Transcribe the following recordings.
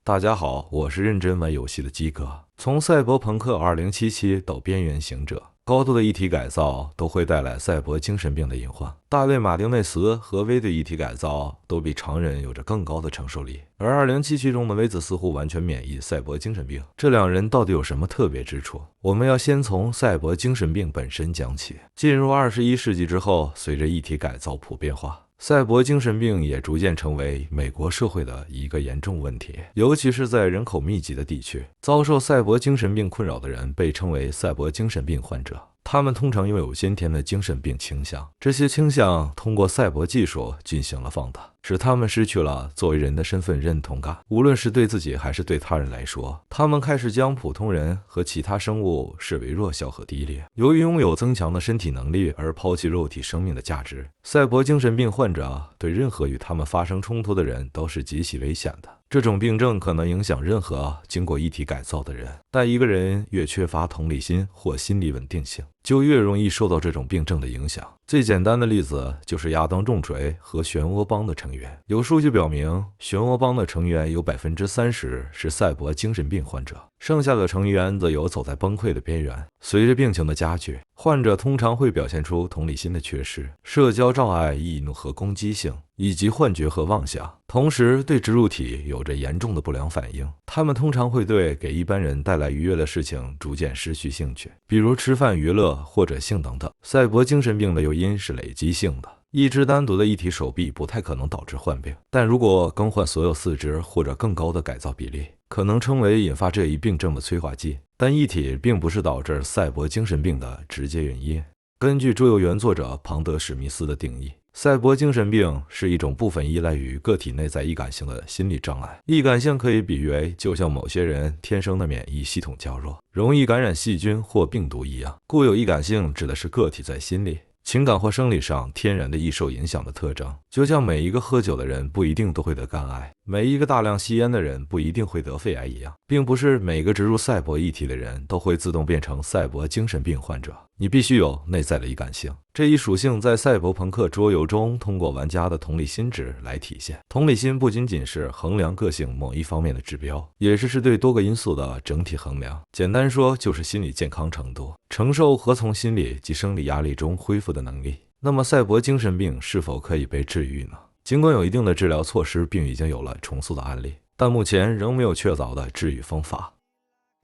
大家好，我是认真玩游戏的鸡哥。从赛博朋克2077到边缘行者，高度的一体改造都会带来赛博精神病的隐患。大卫·马丁内斯和威的一体改造都比常人有着更高的承受力，而2077中的威子似乎完全免疫赛博精神病。这两人到底有什么特别之处？我们要先从赛博精神病本身讲起。进入21世纪之后，随着一体改造普遍化，赛博精神病也逐渐成为美国社会的一个严重问题，尤其是在人口密集的地区，遭受赛博精神病困扰的人被称为赛博精神病患者。他们通常拥有先天的精神病倾向，这些倾向通过赛博技术进行了放大，使他们失去了作为人的身份认同感。无论是对自己还是对他人来说，他们开始将普通人和其他生物视为弱小和低劣。由于拥有增强的身体能力而抛弃肉体生命的价值，赛博精神病患者对任何与他们发生冲突的人都是极其危险的。这种病症可能影响任何经过一体改造的人，但一个人越缺乏同理心或心理稳定性，就越容易受到这种病症的影响。最简单的例子就是亚当重锤和漩涡帮的成员。有数据表明，漩涡帮的成员有30%是赛博精神病患者，剩下的成员则有走在崩溃的边缘。随着病情的加剧，患者通常会表现出同理心的缺失、社交障碍、易怒和攻击性，以及幻觉和妄想，同时对植入体有着严重的不良反应。他们通常会对给一般人带来愉悦的事情逐渐失去兴趣，比如吃饭、娱乐或者性等等。赛博精神病的诱因是累积性的，一只单独的一体手臂不太可能导致患病，但如果更换所有四肢或者更高的改造比例，可能成为引发这一病症的催化剂。但一体并不是导致赛博精神病的直接原因。根据桌游原作者庞德·史密斯的定义，赛博精神病是一种部分依赖于个体内在易感性的心理障碍。易感性可以比喻为就像某些人天生的免疫系统较弱，容易感染细菌或病毒一样。固有易感性指的是个体在心理、情感或生理上天然的易受影响的特征，就像每一个喝酒的人不一定都会得肝癌，每一个大量吸烟的人不一定会得肺癌一样，并不是每个植入赛博一体的人都会自动变成赛博精神病患者。你必须有内在的易感性，这一属性在赛博朋克桌游中通过玩家的同理心值来体现。同理心不仅仅是衡量个性某一方面的指标，也是对多个因素的整体衡量。简单说，就是心理健康程度，承受和从心理及生理压力中恢复的能力。那么赛博精神病是否可以被治愈呢？尽管有一定的治疗措施，并已经有了重塑的案例，但目前仍没有确凿的治愈方法。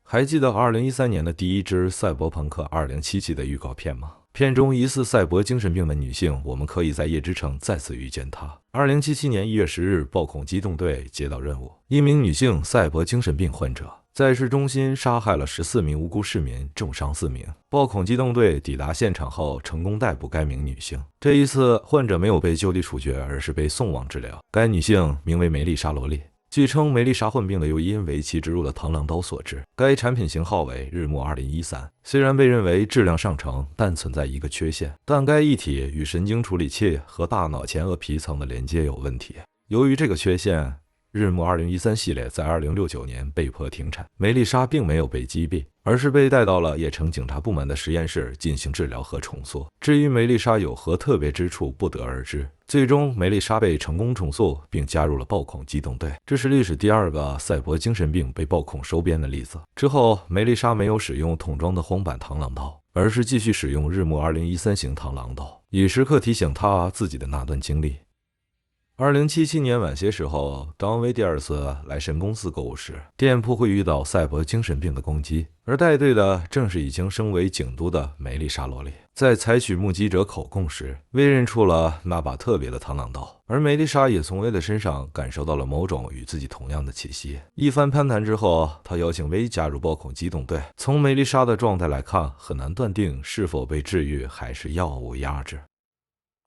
还记得2013年的第一支赛博朋克2077的预告片吗？片中疑似赛博精神病的女性，我们可以在夜之城再次遇见她。2077年1月10日，暴恐机动队接到任务，一名女性赛博精神病患者在市中心杀害了14名无辜市民，重伤4名。暴恐机动队抵达现场后，成功逮捕该名女性。这一次，患者没有被就地处决，而是被送往治疗。该女性名为梅丽莎·罗莉。据称，梅丽莎患病的诱因为其植入了螳螂刀所致。该产品型号为日暮2013，虽然被认为质量上乘，但存在一个缺陷，但该一体与神经处理器和大脑前额皮层的连接有问题。由于这个缺陷，日暮2013系列在2069年被迫停产。梅丽莎并没有被击毙，而是被带到了叶城警察部门的实验室进行治疗和重塑。至于梅丽莎有何特别之处，不得而知。最终，梅丽莎被成功重塑，并加入了暴恐机动队。这是历史第二个赛博精神病被暴恐收编的例子。之后，梅丽莎没有使用桶装的荒版螳螂刀，而是继续使用日暮2013型螳螂刀，以时刻提醒她自己的那段经历。2077年晚些时候，当威第二次来神公司购物时，店铺会遇到赛博精神病的攻击，而带队的正是已经升为警督的梅丽莎·罗莉。在采取目击者口供时，威认出了那把特别的螳螂刀，而梅丽莎也从威的身上感受到了某种与自己同样的气息。一番攀谈之后，他邀请威加入暴恐机动队。从梅丽莎的状态来看，很难断定是否被治愈还是药物压制。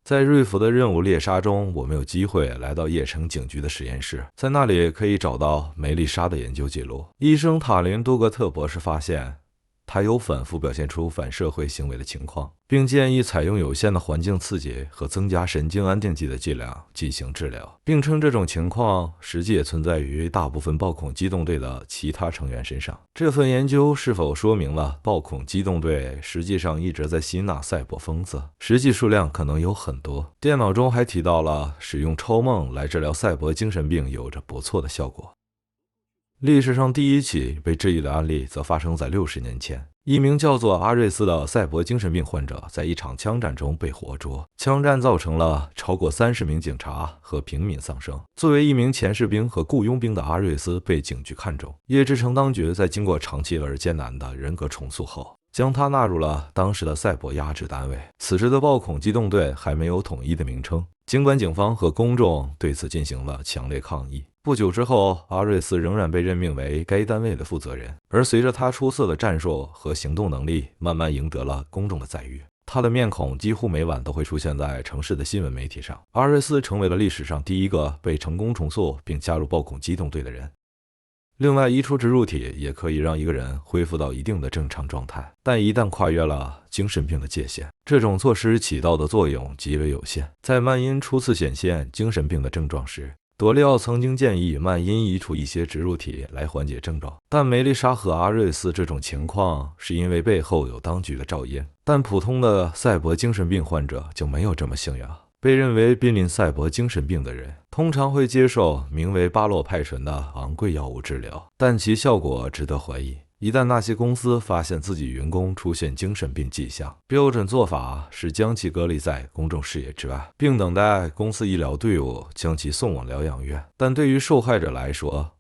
在瑞弗的任务猎杀中，我们有机会来到叶城警局的实验室，在那里可以找到梅丽莎的研究记录。医生塔林·多格特博士发现，他有反复表现出反社会行为的情况，并建议采用有限的环境刺激和增加神经安定剂的剂量进行治疗，并称这种情况实际也存在于大部分暴恐机动队的其他成员身上。这份研究是否说明了暴恐机动队实际上一直在吸纳赛博疯子？实际数量可能有很多。电脑中还提到了使用超梦来治疗赛博精神病有着不错的效果。历史上第一起被质疑的案例则发生在60年前，一名叫做阿瑞斯的赛博精神病患者在一场枪战中被活捉，枪战造成了超过30名警察和平民丧生。作为一名前士兵和雇佣兵的阿瑞斯被警局看中，叶之城当局在经过长期而艰难的人格重塑后，将他纳入了当时的赛博压制单位。此时的暴恐机动队还没有统一的名称，尽管警方和公众对此进行了强烈抗议。不久之后，阿瑞斯仍然被任命为该单位的负责人，而随着他出色的战术和行动能力慢慢赢得了公众的赞誉，他的面孔几乎每晚都会出现在城市的新闻媒体上。阿瑞斯成为了历史上第一个被成功重塑并加入暴恐机动队的人。另外，移除植入体也可以让一个人恢复到一定的正常状态，但一旦跨越了精神病的界限，这种措施起到的作用极为有限。在曼因初次显现精神病的症状时，朵利奥曾经建议曼因移除一些植入体来缓解症状，但梅丽莎和阿瑞斯这种情况是因为背后有当局的照应，但普通的赛博精神病患者就没有这么幸运。被认为濒临赛博精神病的人通常会接受名为巴洛派醇的昂贵药物治疗，但其效果值得怀疑。一旦那些公司发现自己员工出现精神病迹象，标准做法是将其隔离在公众视野之外，并等待公司医疗队伍将其送往疗养院。但对于受害者来说，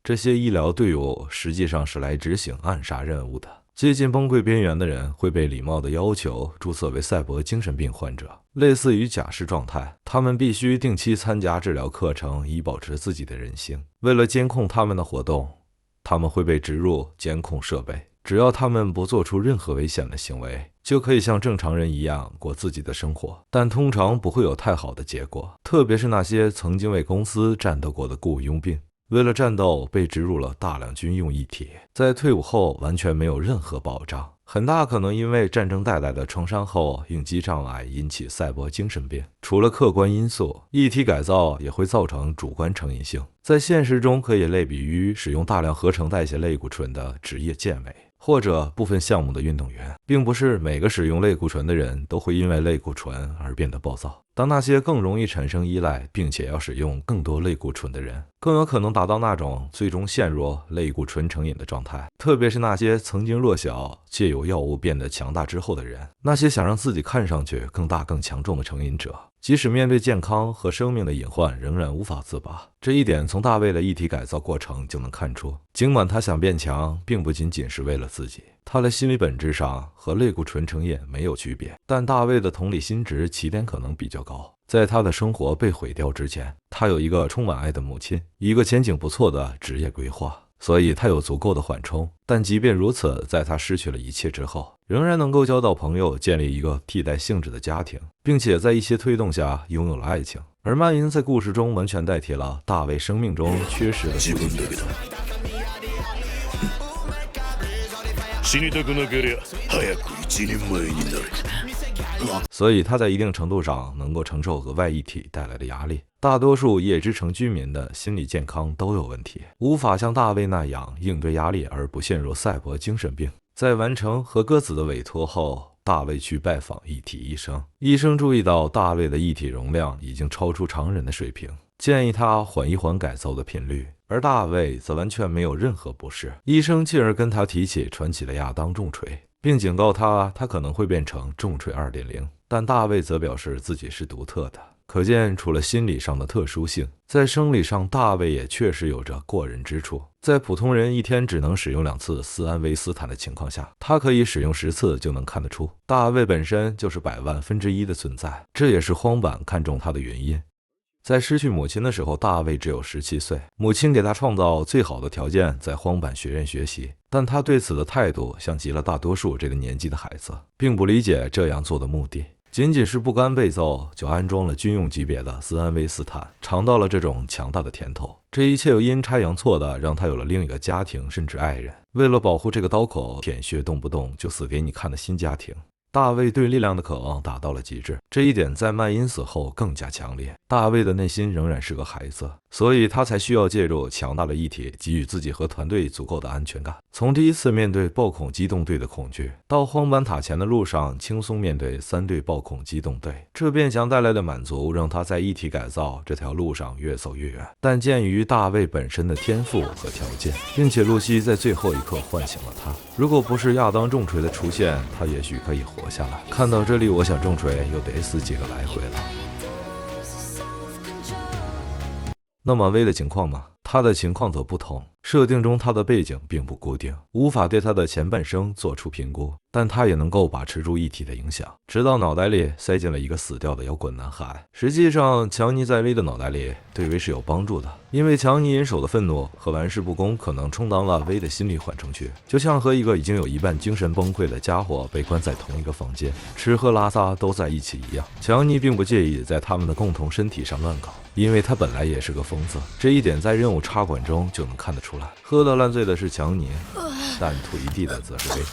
这些医疗队伍实际上是来执行暗杀任务的。接近崩溃边缘的人会被礼貌地要求注册为赛博精神病患者，类似于假释状态。他们必须定期参加治疗课程，以保持自己的人性。为了监控他们的活动，他们会被植入监控设备，只要他们不做出任何危险的行为，就可以像正常人一样过自己的生活，但通常不会有太好的结果，特别是那些曾经为公司战斗过的雇佣兵。为了战斗，被植入了大量军用液体，在退伍后完全没有任何保障，很大可能因为战争带来的创伤后应激障碍引起赛博精神病。除了客观因素，液体改造也会造成主观成瘾性，在现实中可以类比于使用大量合成代谢类固醇的职业健美或者部分项目的运动员。并不是每个使用类固醇的人都会因为类固醇而变得暴躁，当那些更容易产生依赖并且要使用更多类固醇的人更有可能达到那种最终陷入类固醇成瘾的状态，特别是那些曾经弱小借由药物变得强大之后的人，那些想让自己看上去更大更强壮的成瘾者，即使面对健康和生命的隐患仍然无法自拔。这一点从大卫的液体改造过程就能看出，尽管他想变强并不仅仅是为了自己，他的心理本质上和类固醇成瘾没有区别，但大卫的同理心值起点可能比较高。在他的生活被毁掉之前，他有一个充满爱的母亲，一个前景不错的职业规划，所以他有足够的缓冲。但即便如此，在他失去了一切之后，仍然能够交到朋友，建立一个替代性质的家庭，并且在一些推动下拥有了爱情。而曼因在故事中完全代替了大卫生命中缺失的父亲。死にたくなけりゃ早く一人前になる。所以他在一定程度上能够承受额外液体带来的压力。大多数夜之城居民的心理健康都有问题，无法像大卫那样应对压力而不陷入赛博精神病。在完成和鸽子的委托后，大卫去拜访液体医生，医生注意到大卫的液体容量已经超出常人的水平，建议他缓一缓改造的频率，而大卫则完全没有任何不适。医生进而跟他提起传奇的亚当重锤，并警告他可能会变成重锤 2.0， 但大卫则表示自己是独特的。可见除了心理上的特殊性，在生理上大卫也确实有着过人之处。在普通人一天只能使用2次斯安维斯坦的情况下，他可以使用10次，就能看得出大卫本身就是100万分之一的存在，这也是荒坂看中他的原因。在失去母亲的时候，大卫只有17岁，母亲给他创造最好的条件在荒坂学院学习，但他对此的态度像极了大多数这个年纪的孩子，并不理解这样做的目的，仅仅是不甘被揍就安装了军用级别的斯安维斯坦，尝到了这种强大的甜头。这一切又阴差阳错的让他有了另一个家庭甚至爱人，为了保护这个刀口舔血动不动就死给你看的新家庭。大卫对力量的渴望达到了极致，这一点在曼因死后更加强烈。大卫的内心仍然是个孩子，所以他才需要借助强大的异体给予自己和团队足够的安全感。从第一次面对暴恐机动队的恐惧，到荒坂塔前的路上轻松面对3队暴恐机动队，这变强带来的满足让他在异体改造这条路上越走越远。但鉴于大卫本身的天赋和条件，并且露西在最后一刻唤醒了他，如果不是亚当重锤的出现，他也许可以活下来。看到这里，我想重锤又得死几个来回了。那么V的情况呢？他的情况则不同。设定中他的背景并不固定，无法对他的前半生做出评估，但他也能够把持住异体的影响，直到脑袋里塞进了一个死掉的摇滚男孩。实际上，强尼在 V 的脑袋里对 V 是有帮助的，因为强尼银手的愤怒和玩世不恭可能充当了 V 的心理缓冲区，就像和一个已经有一半精神崩溃的家伙被关在同一个房间，吃喝拉撒都在一起一样。强尼并不介意在他们的共同身体上乱搞，因为他本来也是个疯子，这一点在任务插管中就能看得出来。喝得烂醉的是强尼，但吐一地的则是 V。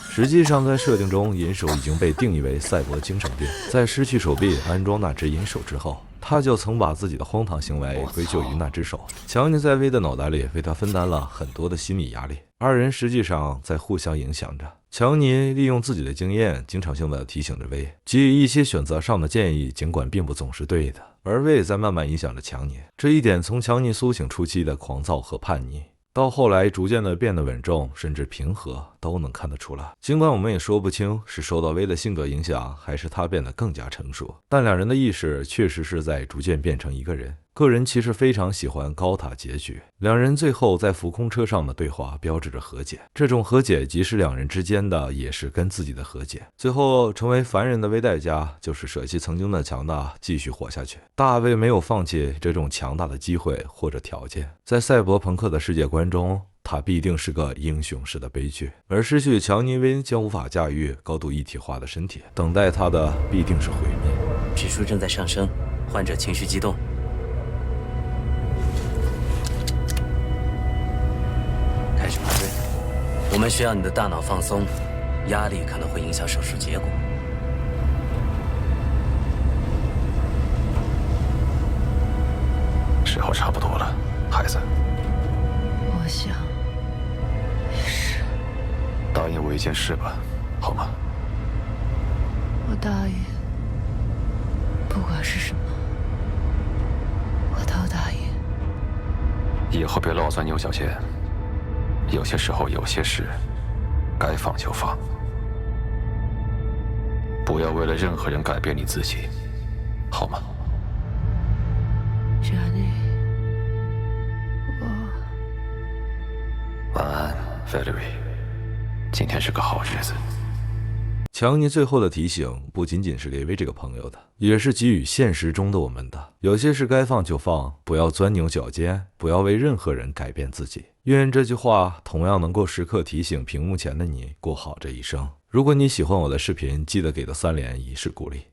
实际上，在设定中，银手已经被定义为赛博精神病。在失去手臂安装那只银手之后，他就曾把自己的荒唐行为归咎于那只手。强尼在 V 的脑袋里为他分担了很多的心理压力，二人实际上在互相影响着。强尼利用自己的经验，经常性的提醒着 V， 给予一些选择上的建议，尽管并不总是对的。而 V 在慢慢影响着强尼，这一点从强尼苏醒初期的狂躁和叛逆，到后来逐渐的变得稳重，甚至平和，都能看得出来。尽管我们也说不清是受到 V 的性格影响，还是他变得更加成熟，但两人的意识确实是在逐渐变成一个人。个人其实非常喜欢高塔结局，两人最后在浮空车上的对话标志着和解，这种和解即使两人之间的，也是跟自己的和解。最后成为凡人的V代价就是舍弃曾经的强大，继续活下去。大卫没有放弃这种强大的机会或者条件，在赛博朋克的世界观中，他必定是个英雄式的悲剧，而失去强尼 V 将无法驾驭高度一体化的身体，等待他的必定是毁灭。指数正在上升，患者情绪激动。开始麻醉，我们需要你的大脑放松，压力可能会影响手术结果。时候差不多了，孩子。我想也是。答应我一件事吧，好吗？我答应，不管是什么，我都答应。以后别老钻牛角尖。有些时候，有些事该放就放，不要为了任何人改变你自己，好吗？Johnny， 晚安 ，Valerie。今天是个好日子。强尼最后的提醒不仅仅是给 V 这个朋友的，也是给予现实中的我们的。有些事该放就放，不要钻牛角尖，不要为任何人改变自己。愿这句话同样能够时刻提醒屏幕前的你过好这一生。如果你喜欢我的视频，记得给个3连以示鼓励。